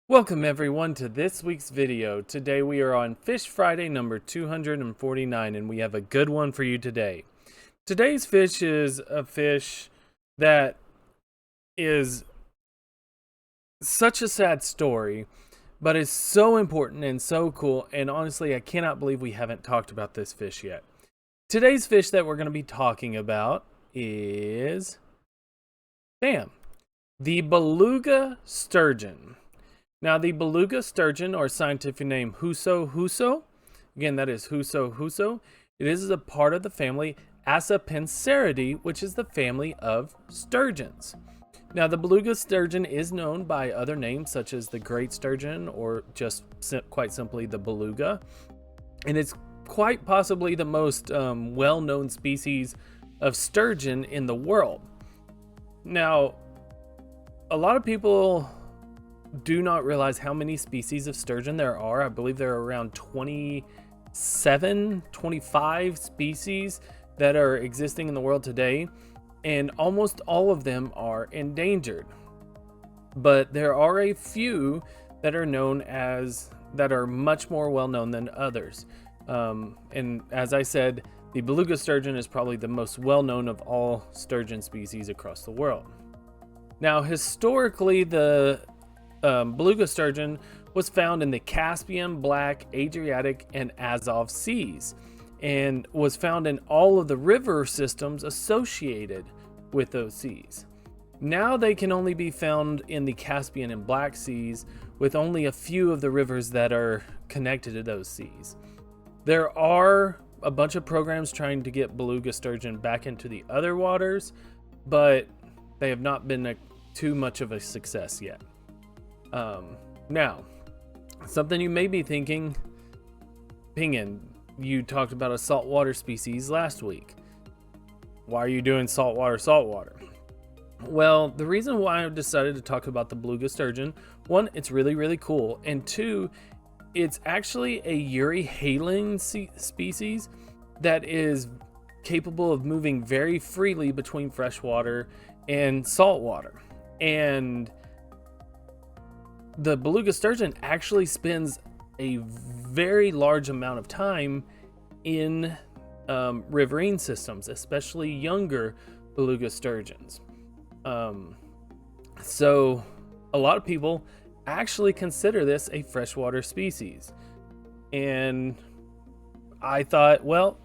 Welcome everyone to this week's video. Today we are on Fish Friday number 249 and we have a good one for you today. Today's fish is a fish that is such a sad story, but is so important and so cool, and honestly I cannot believe we haven't talked about this fish yet. Today's fish that we're going to be talking about is the Beluga Sturgeon. Now, the Beluga Sturgeon, or scientific name Huso, again, that is Huso, it is a part of the family Asapanceridae, which is the family of sturgeons. Now, the Beluga Sturgeon is known by other names, such as the Great Sturgeon, or just quite simply the Beluga. And it's quite possibly the most well-known species of sturgeon in the world. Now, a lot of people do not realize how many species of sturgeon there are. I believe there are around 25 species that are existing in the world today, and almost all of them are endangered. But there are a few that are much more well known than others. And as I said, the Beluga sturgeon is probably the most well known of all sturgeon species across the world. Now, historically, the Beluga sturgeon was found in the Caspian, Black, Adriatic, and Azov seas, and was found in all of the river systems associated with those seas. Now they can only be found in the Caspian and Black seas, with only a few of the rivers that are connected to those seas. There are a bunch of programs trying to get Beluga sturgeon back into the other waters, but they have not been too much of a success yet. Now, something you may be thinking, Pingin, you talked about a saltwater species last week. Why are you doing saltwater? Well, the reason why I decided to talk about the Beluga sturgeon, one, it's really, really cool, and two, it's actually a euryhaline species that is capable of moving very freely between freshwater and saltwater. And the Beluga sturgeon actually spends a very large amount of time in riverine systems, especially younger Beluga sturgeons. So a lot of people actually consider this a freshwater species. And I thought, well,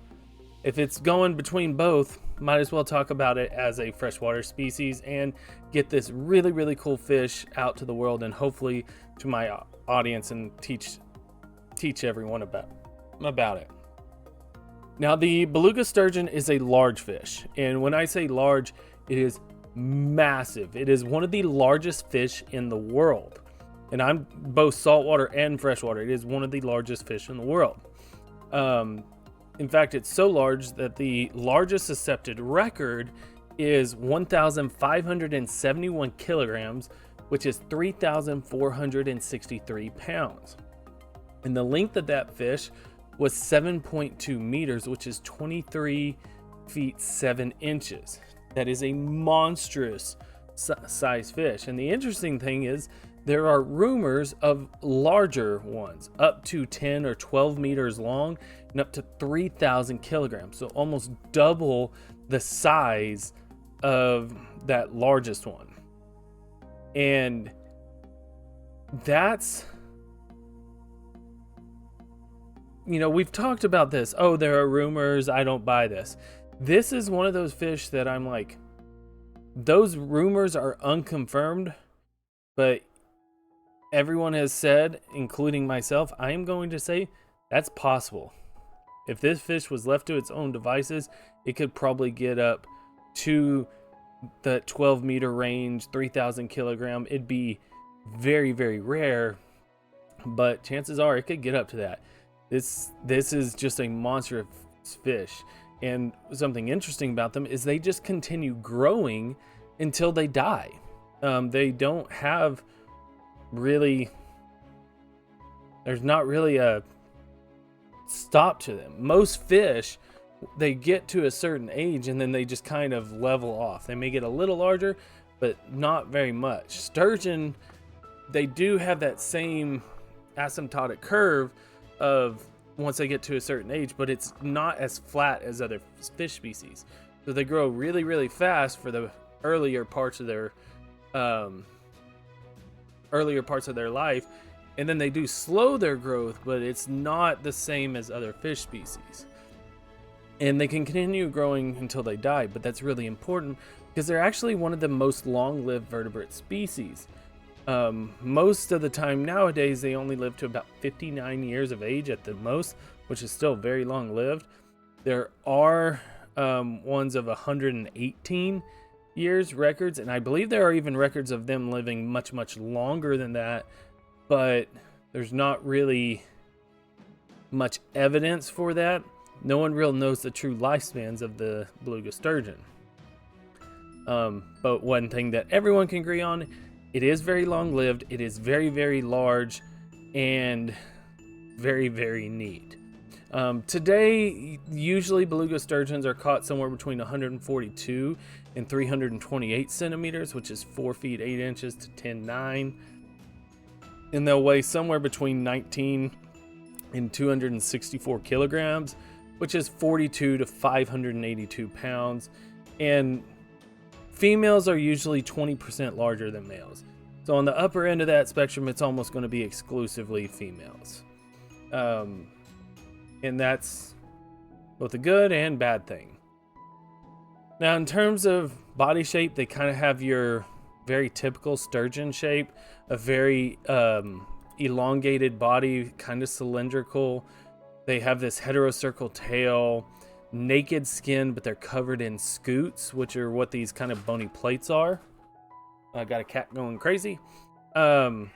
if it's going between both, might as well talk about it as a freshwater species and get this really, really cool fish out to the world and hopefully to my audience and teach everyone about it. Now, the Beluga sturgeon is a large fish, and when I say large, it is massive. It is one of the largest fish in the world, and I'm both saltwater and freshwater. It is one of the largest fish in the world. In fact, it's so large that the largest accepted record is 1,571 kilograms, which is 3,463 pounds. And the length of that fish was 7.2 meters, which is 23 feet 7 inches. That is a monstrous size fish. And the interesting thing is, there are rumors of larger ones, up to 10 or 12 meters long and up to 3,000 kilograms. So almost double the size of that largest one. And that's, we've talked about this. Oh, there are rumors. I don't buy this. This is one of those fish that I'm like, those rumors are unconfirmed, but everyone has said, including myself, I am going to say that's possible. If this fish was left to its own devices, it could probably get up to the 12 meter range, 3,000 kilogram. It'd be very, very rare, but chances are it could get up to that. This is just a monstrous fish. And something interesting about them is they just continue growing until they die. They don't have there's not really a stop to them. Most fish, they get to a certain age and then they just kind of level off. They may get a little larger, but not very much. Sturgeon they do have that same asymptotic curve of once they get to a certain age, but it's not as flat as other fish species. So they grow really, really fast for the earlier parts of their life, and then they do slow their growth, but it's not the same as other fish species. And they can continue growing until they die, but that's really important because they're actually one of the most long-lived vertebrate species. Most of the time nowadays, they only live to about 59 years of age at the most, which is still very long-lived. There are ones of 118 years records, and I believe there are even records of them living much, much longer than that, but there's not really much evidence for that. No one really knows the true lifespans of the beluga sturgeon. But one thing that everyone can agree on, it is very long-lived, it is very, very large, and very, very neat. Today, usually beluga sturgeons are caught somewhere between 142 and 328 centimeters, which is 4 feet 8 inches to 10.9. And they'll weigh somewhere between 19 and 264 kilograms, which is 42 to 582 pounds. And females are usually 20% larger than males. So on the upper end of that spectrum, it's almost going to be exclusively females. And that's both a good and bad thing. Now, in terms of body shape, they kind of have your very typical sturgeon shape, a very elongated body, kind of cylindrical. They have this heterocircle tail, naked skin, but they're covered in scutes, which are what these kind of bony plates are. I got a cat going crazy. And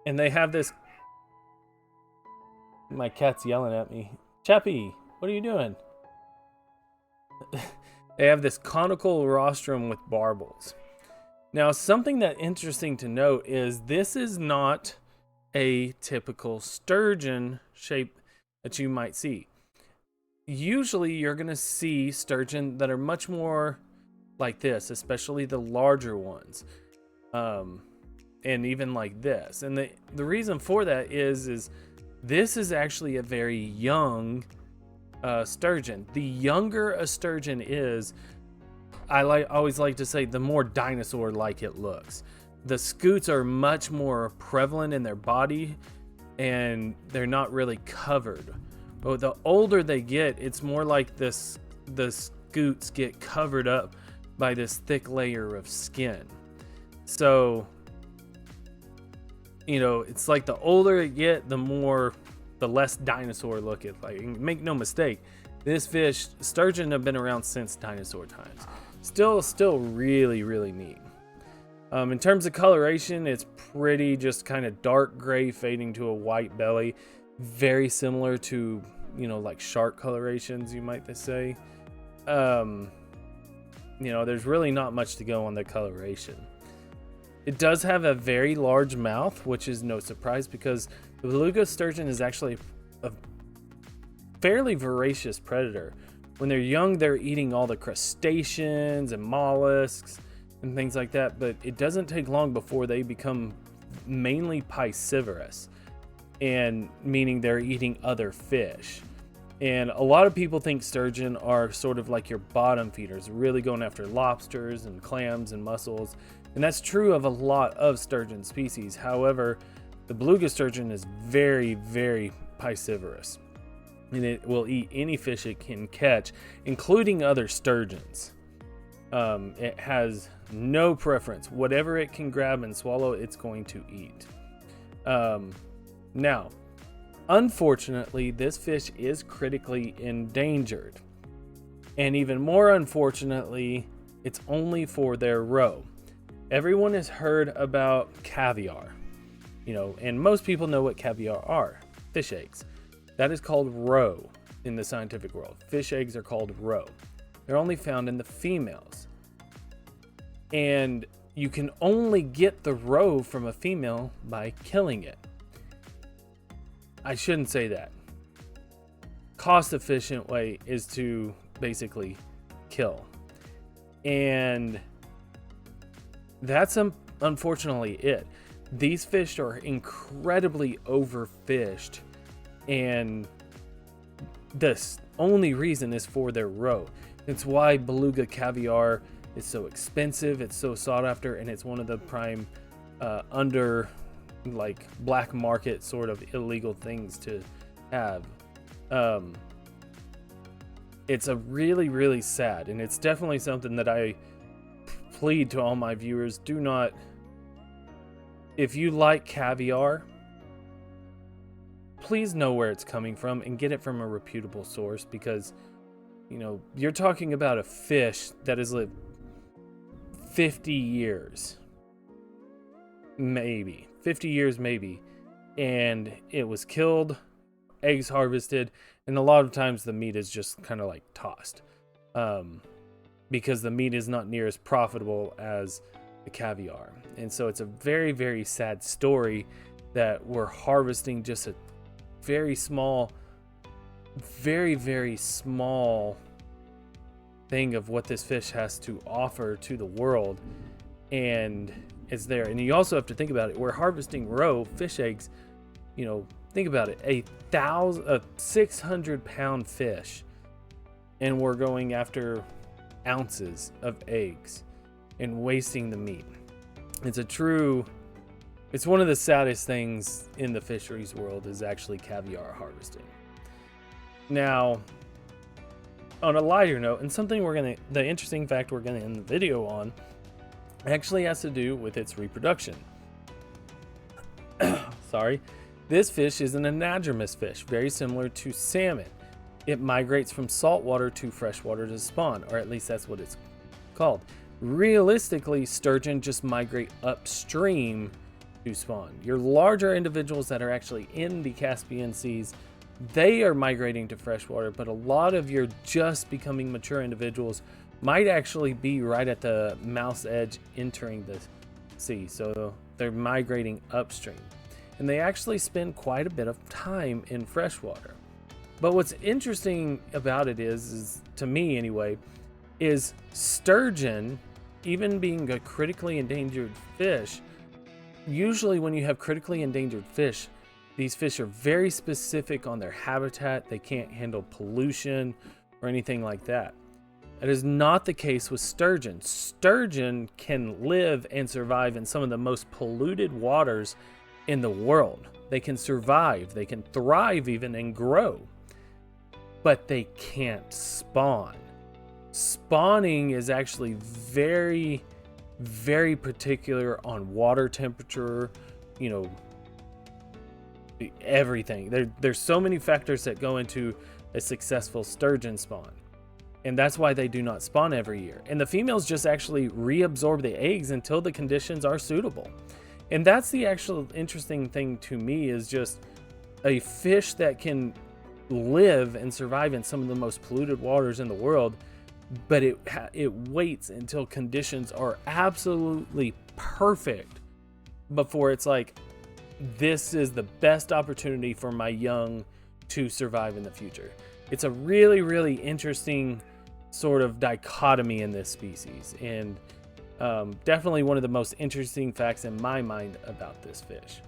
they have this... My cat's yelling at me. Chappie, what are you doing? They have this conical rostrum with barbels. Now, something that's interesting to note is this is not a typical sturgeon shape that you might see. Usually, you're going to see sturgeon that are much more like this, especially the larger ones, and even like this. And the reason for that is this is actually a very young sturgeon. The younger a sturgeon is, I always like to say, the more dinosaur-like it looks. The scutes are much more prevalent in their body, and they're not really covered. But the older they get, it's more like the scutes get covered up by this thick layer of skin. So, you know, it's like the older it get, the less dinosaur look it like. And make no mistake, this fish, sturgeon, have been around since dinosaur times. Still really, really neat. In terms of coloration, it's pretty just kind of dark gray fading to a white belly. Very similar to, you know, like shark colorations, you might say. You know, there's really not much to go on the coloration. It does have a very large mouth, which is no surprise because the beluga sturgeon is actually a fairly voracious predator. When they're young, they're eating all the crustaceans and mollusks and things like that, but it doesn't take long before they become mainly piscivorous, and meaning they're eating other fish. And a lot of people think sturgeon are sort of like your bottom feeders, really going after lobsters and clams and mussels. And that's true of a lot of sturgeon species. However, the beluga sturgeon is very, very piscivorous. And it will eat any fish it can catch, including other sturgeons. It has no preference. Whatever it can grab and swallow, it's going to eat. Now, unfortunately, this fish is critically endangered. And even more unfortunately, it's only for their roe. Everyone has heard about caviar, you know, and most people know what caviar are, fish eggs. That is called roe in the scientific world. Fish eggs are called roe. They're only found in the females. And you can only get the roe from a female by killing it. I shouldn't say that. Cost-efficient way is to basically kill. And that's unfortunately it. these fish are incredibly overfished, and the only reason is for their roe. It's why beluga caviar is so expensive, it's so sought after, and it's one of the prime under like black market sort of illegal things to have. It's a really sad, and it's definitely something that I plead to all my viewers: do not, if you like caviar, please know where it's coming from and get it from a reputable source, because you know, you're talking about a fish that has lived 50 years, maybe 50 years, maybe, and it was killed, eggs harvested, and a lot of times the meat is just kind of like tossed, because the meat is not near as profitable as the caviar. And so it's a very sad story that we're harvesting just a very small thing of what this fish has to offer to the world, and it's there. And you also have to think about it, we're harvesting roe fish eggs, you know, think about it, a 600-pound fish, and we're going after ounces of eggs and wasting the meat. It's one of the saddest things in the fisheries world, is actually caviar harvesting. Now, on a lighter note, and something the interesting fact we're gonna end the video on actually has to do with its reproduction. Sorry. This fish is an anadromous fish, very similar to salmon. It migrates from saltwater to freshwater to spawn, or at least that's what it's called. Realistically, sturgeon just migrate upstream to spawn. Your larger individuals that are actually in the Caspian seas, they are migrating to freshwater, but a lot of your just becoming mature individuals might actually be right at the mouth's edge entering the sea, so they're migrating upstream. And they actually spend quite a bit of time in freshwater. But what's interesting about it is to me anyway, is sturgeon, even being a critically endangered fish, usually when you have critically endangered fish, these fish are very specific on their habitat. They can't handle pollution or anything like that. That is not the case with sturgeon. Sturgeon can live and survive in some of the most polluted waters in the world. They can survive, they can thrive even, and grow, but they can't spawn. Spawning is actually very particular on water temperature, you know, everything. There's so many factors that go into a successful sturgeon spawn, and that's why they do not spawn every year. And the females just actually reabsorb the eggs until the conditions are suitable. And that's the actual interesting thing to me, is just a fish that can live and survive in some of the most polluted waters in the world, but it waits until conditions are absolutely perfect before it's like, this is the best opportunity for my young to survive in the future. It's a really interesting sort of dichotomy in this species, and definitely one of the most interesting facts in my mind about this fish.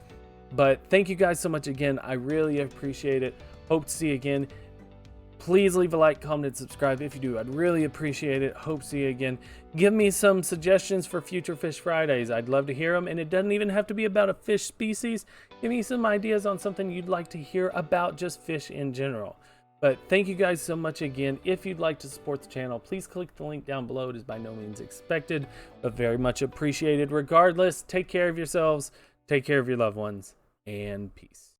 But thank you guys so much again. I really appreciate it. Hope to see you again. Please leave a like, comment, and subscribe if you do. I'd really appreciate it. Hope to see you again. Give me some suggestions for future Fish Fridays. I'd love to hear them, and it doesn't even have to be about a fish species. Give me some ideas on something you'd like to hear about, just fish in general. But thank you guys so much again. If you'd like to support the channel, please click the link down below. It is by no means expected, but very much appreciated. Regardless, take care of yourselves, take care of your loved ones, and peace.